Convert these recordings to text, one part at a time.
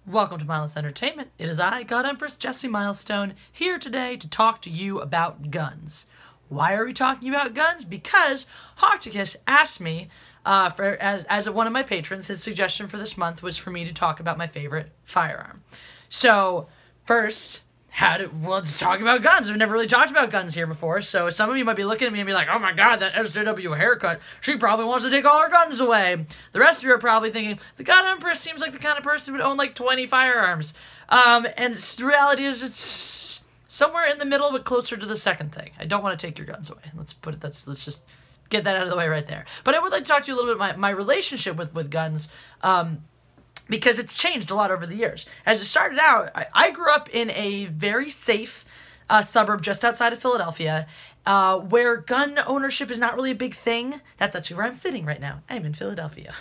Welcome to Mindless Entertainment. It is I, God Empress Jessie Milestone, here today to talk to you about guns. Why are we talking about guns? Because Hocticus asked me, as one of my patrons, his suggestion for this month was for me to talk about my favorite firearm. So, first, let's talk about guns. We've never really talked about guns here before, so some of you might be looking at me and be like, oh my god, that SJW haircut, she probably wants to take all our guns away. The rest of you are probably thinking, the God Empress seems like the kind of person who would own like 20 firearms. And the reality is it's somewhere in the middle, but closer to the second thing. I don't want to take your guns away. Let's just get that out of the way right there. But I would like to talk to you a little bit about my relationship with guns, because it's changed a lot over the years. As it started out, I grew up in a very safe suburb just outside of Philadelphia, where gun ownership is not really a big thing. That's actually where I'm sitting right now. I'm in Philadelphia.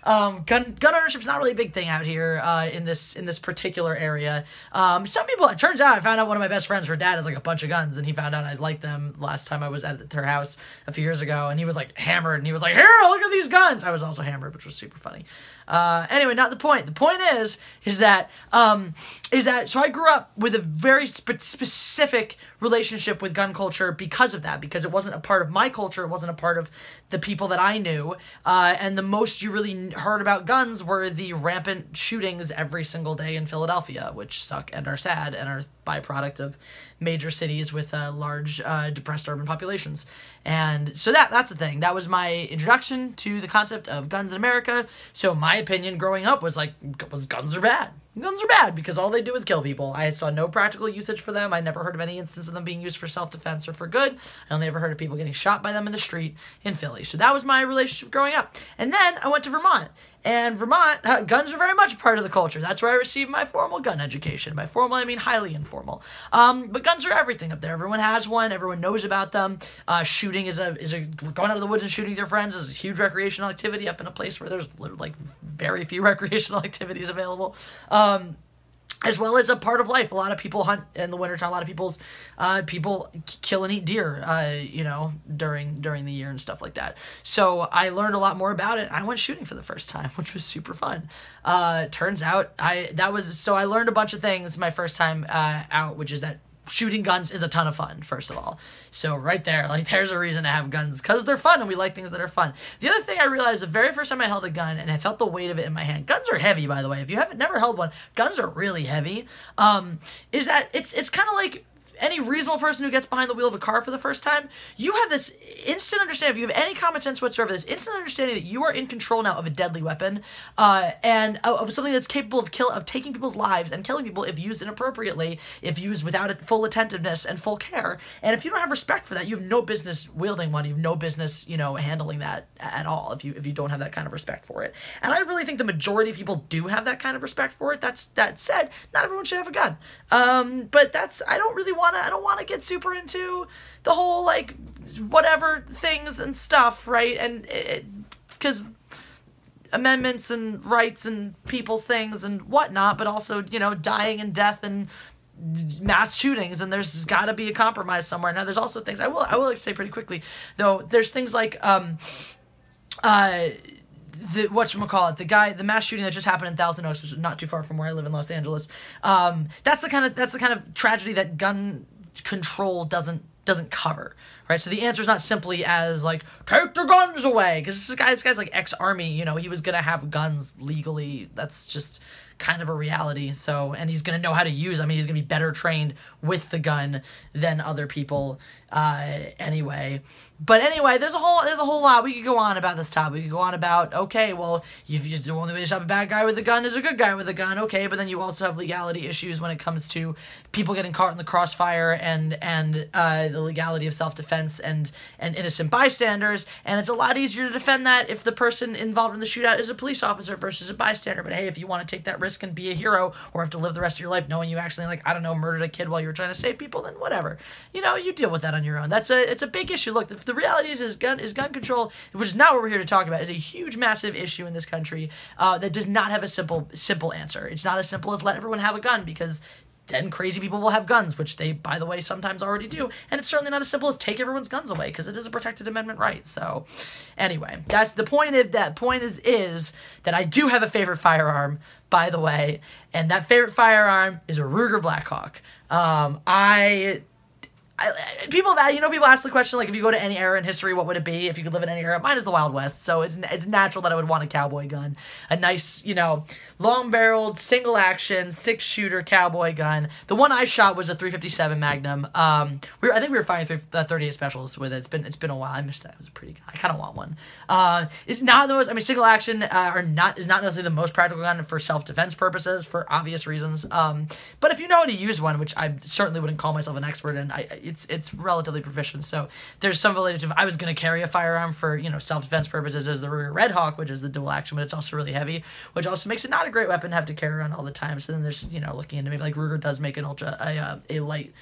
Gun ownership is not really a big thing out here in this particular area. Some people, it turns out, I found out one of my best friends, her dad has like a bunch of guns, and he found out I liked them last time I was at their house a few years ago, and he was like hammered, and he was like, here, look at these guns. I was also hammered, which was super funny. Anyway, not the point. The point is that so I grew up with a very specific relationship with gun culture because of that, because it wasn't a part of my culture, it wasn't a part of the people that I knew, and the most you really heard about guns were the rampant shootings every single day in Philadelphia, which suck and are sad and are byproduct of major cities with large depressed urban populations. And so that's the thing. That was my introduction to the concept of guns in America. So my opinion growing up was guns are bad. Guns are bad because all they do is kill people. I saw no practical usage for them. I never heard of any instance of them being used for self-defense or for good. I only ever heard of people getting shot by them in the street in Philly. So that was my relationship growing up. And then I went to Vermont. And Vermont, guns are very much a part of the culture. That's where I received my formal gun education. By formal, I mean highly informal. But guns are everything up there. Everyone has one. Everyone knows about them. Shooting is going out of the woods and shooting with your friends is a huge recreational activity up in a place where there's like very few recreational activities available. As well as a part of life. A lot of people hunt in the wintertime. A lot of people kill and eat deer, during the year and stuff like that. So I learned a lot more about it. I went shooting for the first time, which was super fun. Turns out I learned a bunch of things my first time out, which is that shooting guns is a ton of fun, first of all. So right there, there's a reason to have guns, because they're fun, and we like things that are fun. The other thing I realized the very first time I held a gun, and I felt the weight of it in my hand, guns are heavy, by the way. If you haven't never held one, guns are really heavy, is that it's kind of like any reasonable person who gets behind the wheel of a car for the first time, you have this instant understanding, if you have any common sense whatsoever, this instant understanding that you are in control now of a deadly weapon, and of something that's capable of taking people's lives and killing people if used inappropriately, if used without full attentiveness and full care. And if you don't have respect for that, you have no business wielding one. You have no business, handling that at all if you don't have that kind of respect for it. And I really think the majority of people do have that kind of respect for it. That said, not everyone should have a gun. But I don't want to get super into the whole, whatever things and stuff, right? And because amendments and rights and people's things and whatnot, but also, dying and death and mass shootings, and there's got to be a compromise somewhere. Now, there's also things, I will say pretty quickly, though, there's things like, the mass shooting that just happened in Thousand Oaks, which is not too far from where I live in Los Angeles. That's the kind of tragedy that gun control doesn't cover, right? So the answer is not simply as take their guns away, because this guy's like ex-army, he was gonna have guns legally. That's just kind of a reality. So, and he's gonna know how to use them. He's gonna be better trained with the gun than other people anyway. But anyway, there's a whole lot we could go on about this topic. We could go on about, okay, well, the only way to stop a bad guy with a gun is a good guy with a gun, okay, but then you also have legality issues when it comes to people getting caught in the crossfire and the legality of self-defense and innocent bystanders, and it's a lot easier to defend that if the person involved in the shootout is a police officer versus a bystander. But hey, if you want to take that risk and be a hero, or have to live the rest of your life knowing you actually, murdered a kid while you were trying to save people, then whatever. You deal with that on your own. It's a big issue. Look, the reality is gun control, which is not what we're here to talk about, is a huge, massive issue in this country that does not have a simple answer. It's not as simple as let everyone have a gun, because then crazy people will have guns, which they, by the way, sometimes already do. And it's certainly not as simple as take everyone's guns away, because it is a protected amendment right. So anyway, that's the point. That point is that I do have a favorite firearm, by the way, and that favorite firearm is a Ruger Blackhawk. People ask the question, like, if you go to any era in history, what would it be? If you could live in any era, mine is the Wild West, so it's natural that I would want a cowboy gun. A nice, long-barreled, single-action, 6-shooter cowboy gun. The one I shot was a .357 Magnum. I think we were firing 38 specials with it. It's been a while. I missed that. It was a pretty good. I kind of want one. It's not the most, single-action is not necessarily the most practical gun for self-defense purposes, for obvious reasons. But if you know how to use one, which I certainly wouldn't call myself an expert in, it's relatively proficient, so there's some validity. If I was going to carry a firearm for, self-defense purposes, as the Ruger Red Hawk, which is the dual action, but it's also really heavy, which also makes it not a great weapon to have to carry around all the time. So then there's, looking into maybe, like, Ruger does make a light,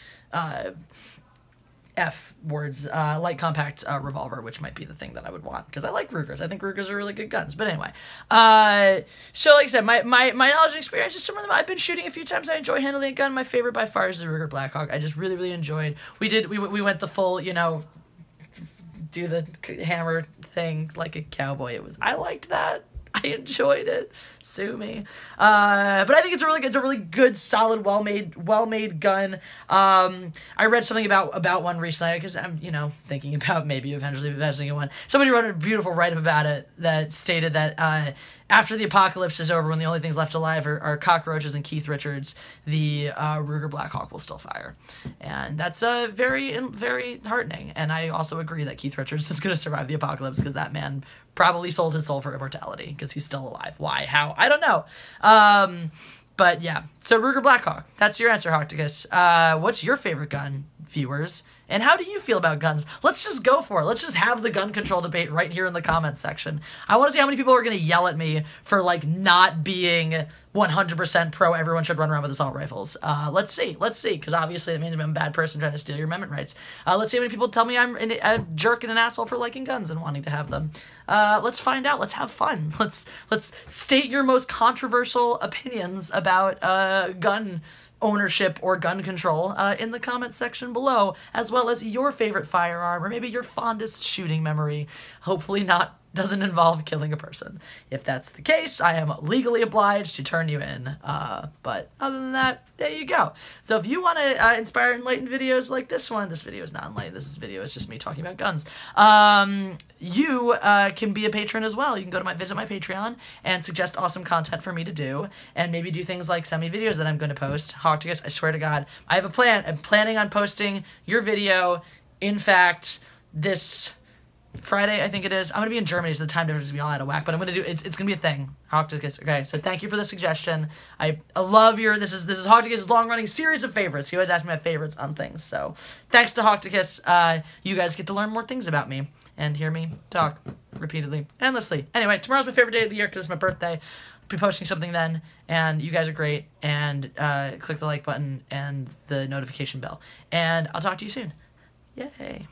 light compact revolver, which might be the thing that I would want, because I like Rugers. I think Rugers are really good guns. But anyway, so like I said, my knowledge and experience is some of them. I've been shooting a few times. I enjoy handling a gun. My favorite by far is the Ruger Blackhawk. I just really, really enjoyed. We went the full, do the hammer thing like a cowboy. I liked that. I enjoyed it. Sue me. But I think it's a really good, solid, well-made gun. I read something about one recently, because I'm, thinking about maybe eventually investing in one. Somebody wrote a beautiful write-up about it that stated that, after the apocalypse is over, when the only things left alive are cockroaches and Keith Richards, the Ruger Blackhawk will still fire. And that's very, very heartening. And I also agree that Keith Richards is going to survive the apocalypse, because that man probably sold his soul for immortality, because he's still alive. Why? How? I don't know. But yeah, so Ruger Blackhawk. That's your answer, Hocticus. What's your favorite gun, viewers? And how do you feel about guns? Let's just go for it. Let's just have the gun control debate right here in the comments section. I want to see how many people are going to yell at me for, like, not being 100% pro everyone should run around with assault rifles. Let's see, because obviously it means I'm a bad person trying to steal your amendment rights. Let's see how many people tell me I'm a jerk and an asshole for liking guns and wanting to have them. Let's find out. Let's have fun. Let's state your most controversial opinions about gun ownership or gun control in the comments section below, as well as your favorite firearm or maybe your fondest shooting memory. Hopefully doesn't involve killing a person. If that's the case, I am legally obliged to turn you in. But other than that, there you go. So if you want to inspire enlightened videos like this one, this video is not enlightened, this video is just me talking about guns, you can be a patron as well. You can go to visit my Patreon and suggest awesome content for me to do, and maybe do things like send me videos that I'm going to post. Hocticus, I swear to God, I have a plan. I'm planning on posting your video, in fact, this Friday, I think it is. I'm going to be in Germany, so the time difference is going to be all out of whack, but I'm going to do it's going to be a thing. Hocticus. Okay, so thank you for the suggestion. I love this is Hocticus' long-running series of favorites. He always asks me my favorites on things, so thanks to Hocticus, you guys get to learn more things about me and hear me talk repeatedly, endlessly. Anyway, tomorrow's my favorite day of the year because it's my birthday. I'll be posting something then, and you guys are great, and click the like button and the notification bell, and I'll talk to you soon. Yay.